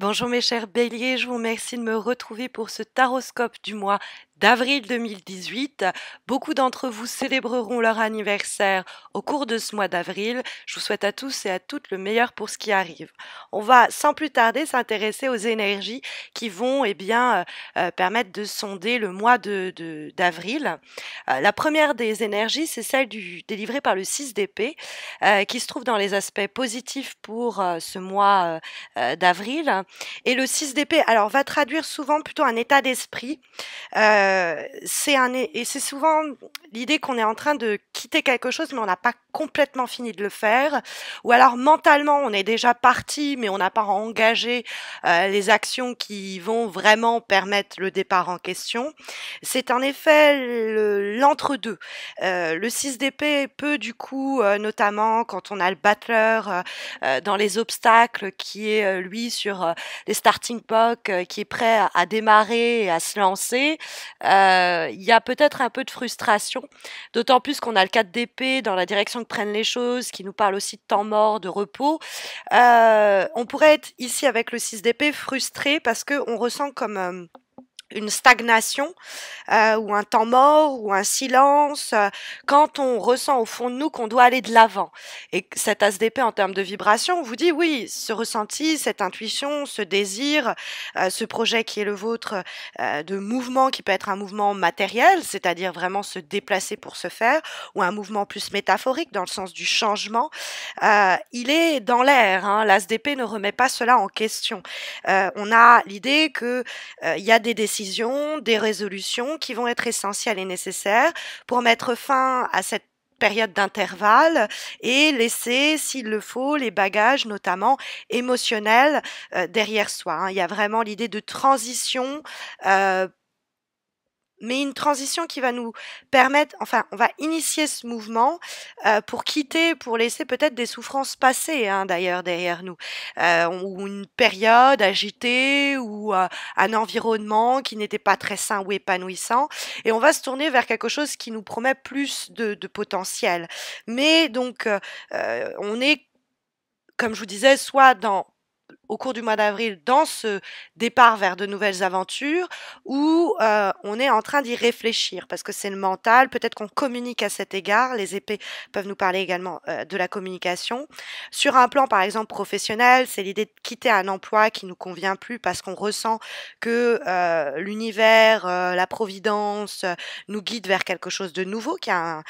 Bonjour mes chers béliers, je vous remercie de me retrouver pour ce taroscope du mois d'avril 2018. Beaucoup d'entre vous célébreront leur anniversaire au cours de ce mois d'avril. Je vous souhaite à tous et à toutes le meilleur pour ce qui arrive. On va sans plus tarder s'intéresser aux énergies qui vont permettre de sonder le mois d'avril. La première des énergies, c'est celle délivrée par le 6 d'épée, qui se trouve dans les aspects positifs pour ce mois d'avril. Et le 6 d'épée, alors, va traduire souvent plutôt un état d'esprit. Et c'est souvent l'idée qu'on est en train de quitter quelque chose, mais on n'a pas complètement fini de le faire. Ou alors, mentalement, on est déjà parti, mais on n'a pas engagé les actions qui vont vraiment permettre le départ en question. C'est en effet l'entre-deux. Le 6 d'épée peut, du coup, notamment quand on a le battleur dans les obstacles, qui est, lui, sur les starting blocks, qui est prêt à démarrer et à se lancer, il y a peut-être un peu de frustration, d'autant plus qu'on a le 4 d'épée dans la direction que prennent les choses, qui nous parle aussi de temps mort, de repos. On pourrait être ici avec le 6 d'épée frustré parce qu'on ressent comme une stagnation ou un temps mort ou un silence quand on ressent au fond de nous qu'on doit aller de l'avant. Et cet as d'épée en termes de vibration vous dit oui, ce ressenti, cette intuition, ce désir, ce projet qui est le vôtre, de mouvement qui peut être un mouvement matériel, c'est-à-dire vraiment se déplacer pour se faire, ou un mouvement plus métaphorique dans le sens du changement, il est dans l'air, hein. L'as d'épée ne remet pas cela en question. On a l'idée que il y a des décisions, des résolutions qui vont être essentielles et nécessaires pour mettre fin à cette période d'intervalle et laisser, s'il le faut, les bagages, notamment émotionnels, derrière soi, hein. Il y a vraiment l'idée de transition, mais une transition qui va nous permettre, enfin, on va initier ce mouvement pour laisser peut-être des souffrances passées, hein, d'ailleurs, derrière nous, ou une période agitée, ou un environnement qui n'était pas très sain ou épanouissant, et on va se tourner vers quelque chose qui nous promet plus de potentiel. Mais donc, on est, comme je vous disais, soit au cours du mois d'avril, dans ce départ vers de nouvelles aventures, où on est en train d'y réfléchir, parce que c'est le mental, peut-être qu'on communique à cet égard, les épées peuvent nous parler également de la communication. Sur un plan, par exemple, professionnel, c'est l'idée de quitter un emploi qui nous convient plus, parce qu'on ressent que l'univers, la providence, nous guide vers quelque chose de nouveau, qui a un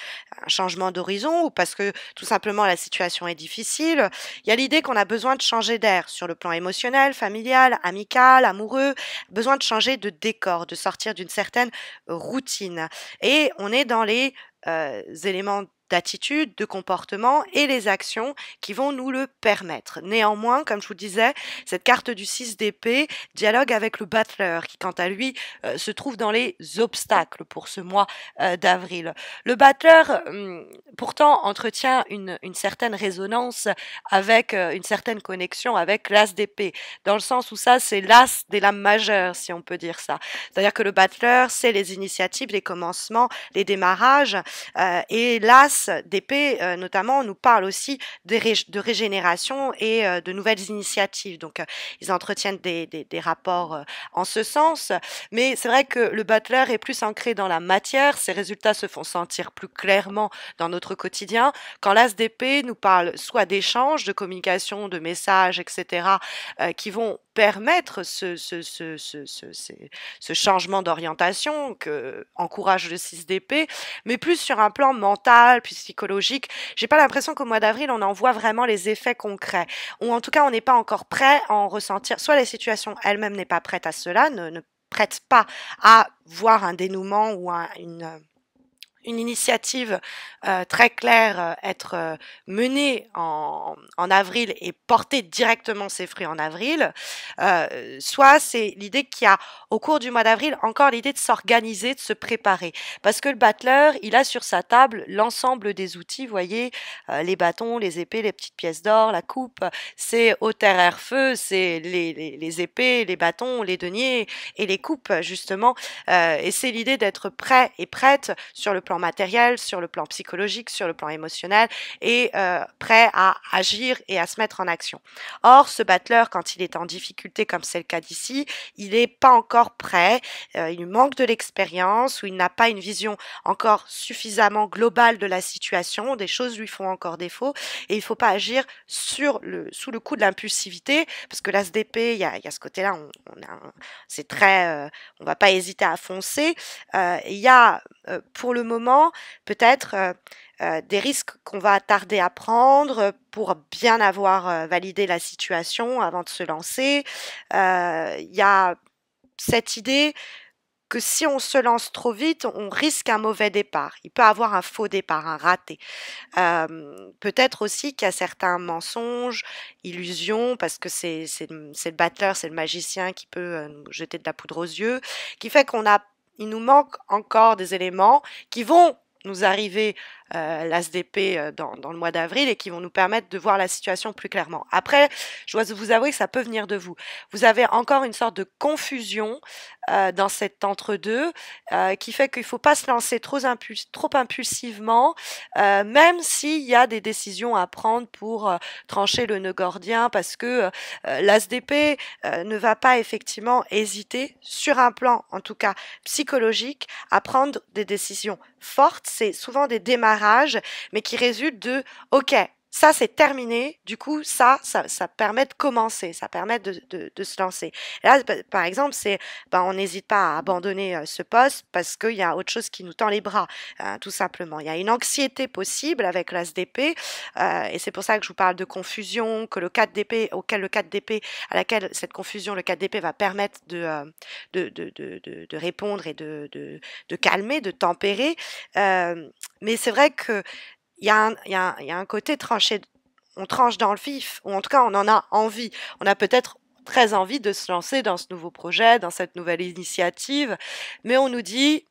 changement d'horizon, ou parce que tout simplement la situation est difficile. Il y a l'idée qu'on a besoin de changer d'air sur le plan émotionnel, familial, amical, amoureux, besoin de changer de décor, de sortir d'une certaine routine. Et on est dans les éléments d'attitude, de comportement et les actions qui vont nous le permettre. Néanmoins, comme je vous disais, cette carte du 6 d'épée dialogue avec le battleur qui, quant à lui, se trouve dans les obstacles pour ce mois d'avril. Le battleur, pourtant, entretient une certaine résonance avec une certaine connexion avec l'as d'épée, dans le sens où ça, c'est l'as des lames majeures, si on peut dire ça. C'est-à-dire que le battleur, c'est les initiatives, les commencements, les démarrages, et l'as d'épée, notamment, nous parle aussi de régénération et de nouvelles initiatives. Donc, ils entretiennent des rapports en ce sens. Mais c'est vrai que le battleur est plus ancré dans la matière. Ses résultats se font sentir plus clairement dans notre quotidien. Quand l'as d'épée nous parle soit d'échanges, de communication, de messages, etc., qui vont permettre ce changement d'orientation que encourage le 6 d'épée, mais plus sur un plan mental, puis psychologique. J'ai pas l'impression qu'au mois d'avril, on en voit vraiment les effets concrets. Ou en tout cas, on n'est pas encore prêt à en ressentir. Soit la situation elle-même n'est pas prête à cela, ne prête pas à voir un dénouement ou une initiative très claire être menée en avril et porter directement ses fruits en avril, soit c'est l'idée qu'il y a au cours du mois d'avril encore l'idée de s'organiser, de se préparer. Parce que le battleur, il a sur sa table l'ensemble des outils, vous voyez, les bâtons, les épées, les petites pièces d'or, la coupe, c'est eau, terre, air, feu, c'est les épées, les bâtons, les deniers et les coupes, justement. Et c'est l'idée d'être prêt et prête sur le plan plan matériel, sur le plan psychologique, sur le plan émotionnel, et prêt à agir et à se mettre en action. Or, ce battleur, quand il est en difficulté, comme c'est le cas d'ici, il n'est pas encore prêt, il lui manque de l'expérience, ou il n'a pas une vision encore suffisamment globale de la situation, des choses lui font encore défaut, et il ne faut pas agir sous le coup de l'impulsivité, parce que l'ASDP, il y a ce côté-là, c'est très, on va pas hésiter à foncer. Il y a pour le moment peut-être des risques qu'on va tarder à prendre pour bien avoir validé la situation avant de se lancer. Il y a cette idée que si on se lance trop vite, on risque un mauvais départ. Il peut avoir un faux départ, un raté. Peut-être aussi qu'il y a certains mensonges, illusions, parce que c'est le battleur, c'est le magicien qui peut nous jeter de la poudre aux yeux, qui fait il nous manque encore des éléments qui vont nous arriver l'ASDP dans le mois d'avril et qui vont nous permettre de voir la situation plus clairement. Après, je dois vous avouer que ça peut venir de vous. Vous avez encore une sorte de confusion dans cet entre-deux qui fait qu'il ne faut pas se lancer trop impulsivement, même s'il y a des décisions à prendre pour trancher le nœud gordien, parce que l'ASDP ne va pas effectivement hésiter, sur un plan en tout cas psychologique, à prendre des décisions fortes. C'est souvent des démarrages, mais qui résultent de « ok, ça c'est terminé, du coup ça permet de commencer, ça permet de se lancer ». Et là, par exemple, on n'hésite pas à abandonner ce poste parce qu'il y a autre chose qui nous tend les bras, tout simplement. Il y a une anxiété possible avec l'ASDP, et c'est pour ça que je vous parle de confusion, que le 4DP, à laquelle cette confusion, le 4DP va permettre de répondre et de calmer, de tempérer. Mais c'est vrai que il y a un côté tranché, on tranche dans le vif, ou en tout cas on en a envie. On a peut-être très envie de se lancer dans ce nouveau projet, dans cette nouvelle initiative, mais on nous dit,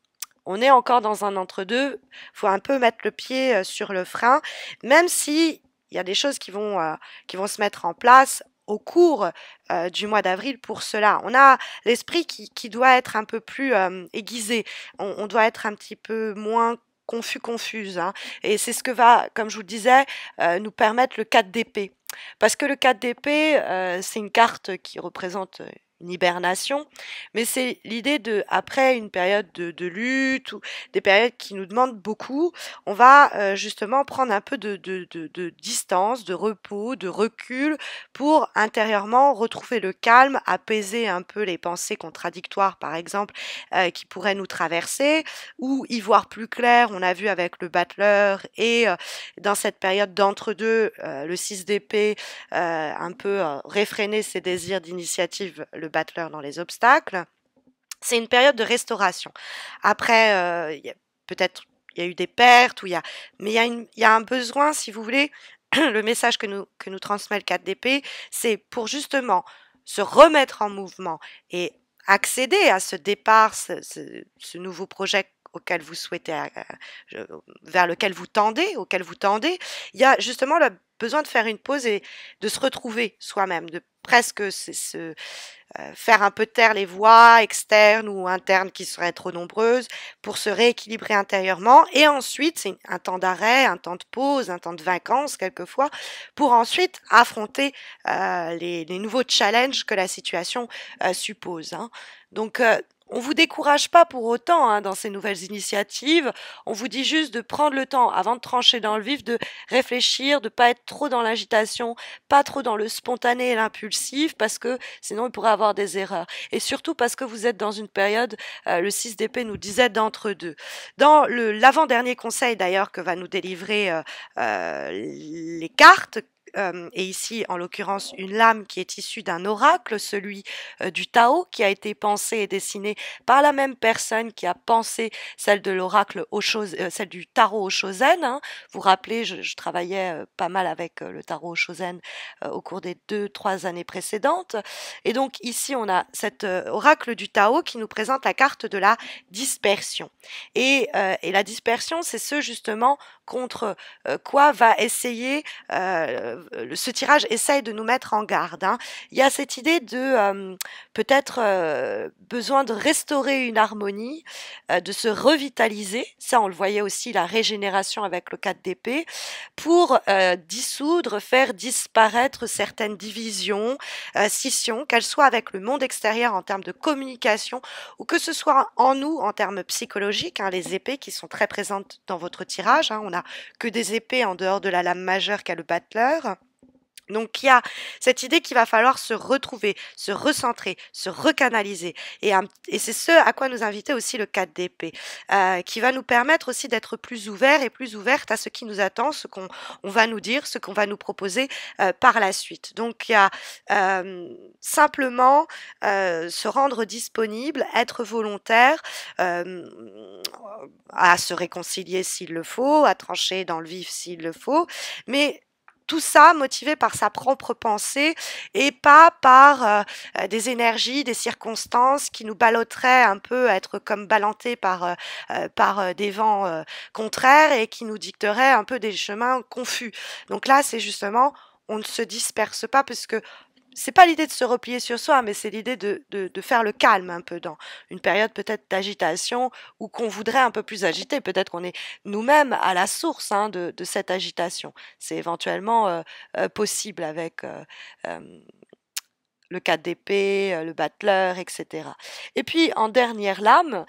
on est encore dans un entre-deux, faut un peu mettre le pied sur le frein, même si il y a des choses qui vont se mettre en place au cours du mois d'avril pour cela. On a l'esprit qui doit être un peu plus aiguisé, on doit être un petit peu moins confuse, hein. Et c'est ce que va, comme je vous le disais, nous permettre le 4 d'épée. Parce que le 4 d'épée, c'est une carte qui représente une hibernation, mais c'est l'idée de, après une période de lutte ou des périodes qui nous demandent beaucoup, on va justement prendre un peu de distance, de repos, de recul pour intérieurement retrouver le calme, apaiser un peu les pensées contradictoires par exemple qui pourraient nous traverser, ou y voir plus clair. On a vu avec le battleur et dans cette période d'entre-deux, le 6 d'épée, un peu réfréner ses désirs d'initiative, le battleur dans les obstacles. C'est une période de restauration. Après, peut-être il y a eu des pertes, mais il y a un besoin, si vous voulez, le message que nous transmet le 4 d'épée, c'est pour justement se remettre en mouvement et accéder à ce départ, ce nouveau projet auquel vous souhaitez, vers lequel vous tendez, il y a justement le besoin de faire une pause et de se retrouver soi-même, de presque faire un peu taire les voix externes ou internes qui seraient trop nombreuses pour se rééquilibrer intérieurement. Et ensuite, c'est un temps d'arrêt, un temps de pause, un temps de vacances quelquefois, pour ensuite affronter les nouveaux challenges que la situation suppose, hein. Donc, on vous décourage pas pour autant hein, dans ces nouvelles initiatives. On vous dit juste de prendre le temps, avant de trancher dans le vif, de réfléchir, de pas être trop dans l'agitation, pas trop dans le spontané et l'impulsif, parce que sinon il pourrait avoir des erreurs. Et surtout parce que vous êtes dans une période, le 6 d'épée nous disait d'entre-deux. Dans l'avant-dernier conseil d'ailleurs que va nous délivrer les cartes, et ici en l'occurrence une lame qui est issue d'un oracle, celui du Tao, qui a été pensé et dessiné par la même personne qui a pensé celle de l'oracle celle du tarot Oshozen, hein. Vous vous rappelez, je travaillais pas mal avec le tarot Oshozen au cours des 2-3 années précédentes, et donc ici on a cet oracle du Tao qui nous présente la carte de la dispersion, et la dispersion c'est ce justement contre quoi va essayer ce tirage essaye de nous mettre en garde, hein. Il y a cette idée de peut-être besoin de restaurer une harmonie, de se revitaliser. Ça, on le voyait aussi, la régénération avec le 4 d'épée, pour dissoudre, faire disparaître certaines divisions, scissions, qu'elles soient avec le monde extérieur en termes de communication ou que ce soit en nous en termes psychologiques, hein, les épées qui sont très présentes dans votre tirage, hein, on n'a que des épées en dehors de la lame majeure qu'a le battleur. Donc il y a cette idée qu'il va falloir se retrouver, se recentrer, se recanaliser. Et c'est ce à quoi nous invitait aussi le 4 d'épée, qui va nous permettre aussi d'être plus ouverts et plus ouvertes à ce qui nous attend, ce qu'on va nous dire, ce qu'on va nous proposer par la suite. Donc il y a simplement se rendre disponible, être volontaire, à se réconcilier s'il le faut, à trancher dans le vif s'il le faut, mais tout ça motivé par sa propre pensée et pas par des énergies, des circonstances qui nous ballotteraient un peu, à être comme ballottés par des vents contraires et qui nous dicteraient un peu des chemins confus. Donc là, c'est justement, on ne se disperse pas parce que c'est pas l'idée de se replier sur soi, mais c'est l'idée de faire le calme un peu dans une période peut-être d'agitation ou qu'on voudrait un peu plus agiter. Peut-être qu'on est nous-mêmes à la source, hein, de cette agitation. C'est éventuellement possible avec le 4 d'épée, le battleur, etc. Et puis en dernière lame,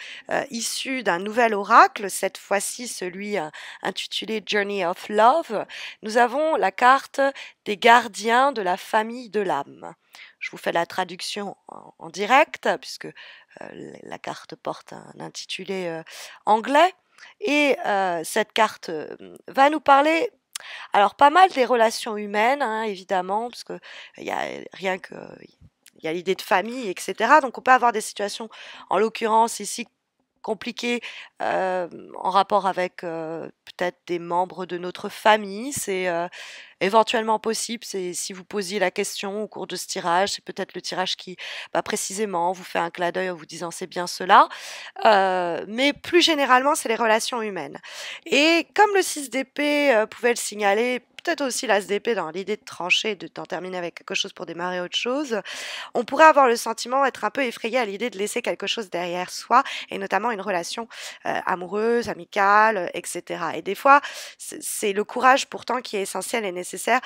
issue d'un nouvel oracle, cette fois-ci celui intitulé Journey of Love, nous avons la carte des gardiens de la famille de l'âme. Je vous fais la traduction en direct, puisque la carte porte un intitulé anglais. Et cette carte va nous parler, alors pas mal des relations humaines, hein, évidemment, parce que il y a rien que il y a l'idée de famille, etc. Donc on peut avoir des situations, en l'occurrence ici compliquées, en rapport avec peut-être des membres de notre famille. C'est éventuellement possible. C'est si vous posiez la question au cours de ce tirage, c'est peut-être le tirage qui, précisément, vous fait un clin d'œil en vous disant c'est bien cela. Mais plus généralement, c'est les relations humaines. Et comme le 6 d'épée pouvait le signaler, peut-être aussi l'as d'épée dans l'idée de trancher, d'en terminer avec quelque chose pour démarrer autre chose, on pourrait avoir le sentiment d'être un peu effrayé à l'idée de laisser quelque chose derrière soi, et notamment une relation amoureuse, amicale, etc. Et des fois, c'est le courage pourtant qui est essentiel et nécessaire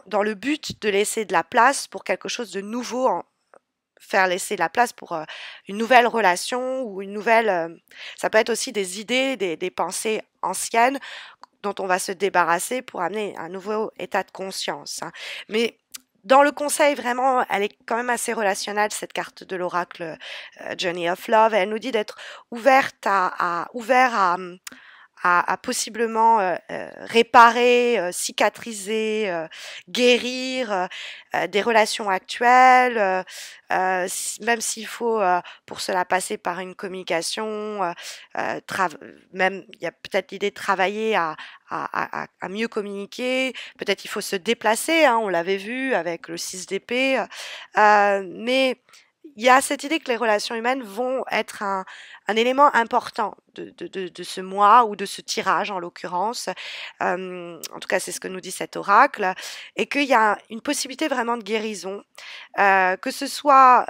dans le but de laisser de la place pour quelque chose de nouveau, faire laisser la place pour une nouvelle relation ou une nouvelle... ça peut être aussi des idées, des pensées anciennes dont on va se débarrasser pour amener un nouveau état de conscience, hein. Mais dans le conseil, vraiment, elle est quand même assez relationnelle, cette carte de l'oracle Journey of Love. Elle nous dit d'être ouvert à possiblement réparer, cicatriser, guérir des relations actuelles, même s'il faut pour cela passer par une communication, même il y a peut-être l'idée de travailler à mieux communiquer, peut-être il faut se déplacer, hein, on l'avait vu avec le 6 d'épée, mais il y a cette idée que les relations humaines vont être un élément important de ce mois ou de ce tirage en l'occurrence. En tout cas, c'est ce que nous dit cet oracle, et qu'il y a une possibilité vraiment de guérison, que ce soit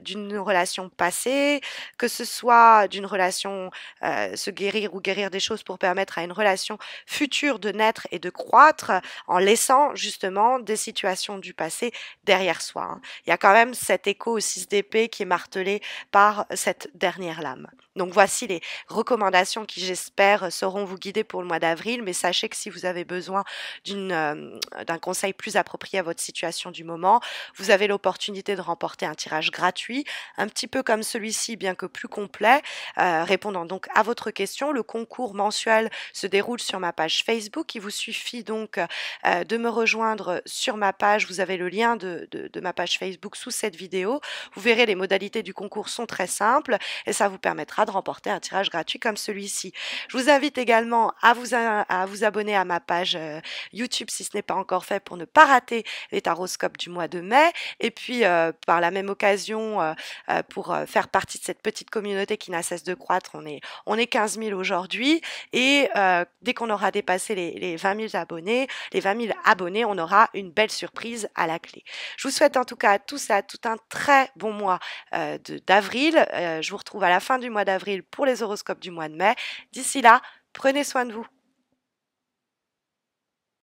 d'une relation passée, que ce soit d'une relation se guérir ou guérir des choses pour permettre à une relation future de naître et de croître en laissant justement des situations du passé derrière soi, hein. Il y a quand même cet écho au 6 d'épée qui est martelé par cette dernière lame. Donc voici les recommandations qui, j'espère, sauront vous guider pour le mois d'avril, mais sachez que si vous avez besoin d'un conseil plus approprié à votre situation du moment, vous avez l'opportunité de remporter un tirage gratuit, un petit peu comme celui-ci, bien que plus complet, répondant donc à votre question. Le concours mensuel se déroule sur ma page Facebook. Il vous suffit donc de me rejoindre sur ma page. Vous avez le lien de ma page Facebook sous cette vidéo. Vous verrez, les modalités du concours sont très simples et ça vous permettra de remporter un tirage gratuit gratuits comme celui-ci. Je vous invite également à vous abonner à ma page YouTube si ce n'est pas encore fait pour ne pas rater les taroscopes du mois de mai. Et puis, par la même occasion, pour faire partie de cette petite communauté qui n'a cesse de croître, on est 15 000 aujourd'hui. Et dès qu'on aura dépassé les 20 000 abonnés, on aura une belle surprise à la clé. Je vous souhaite en tout cas à tous et à tout un très bon mois d'avril. Je vous retrouve à la fin du mois d'avril pour les horoscopes du mois de mai. D'ici là, prenez soin de vous.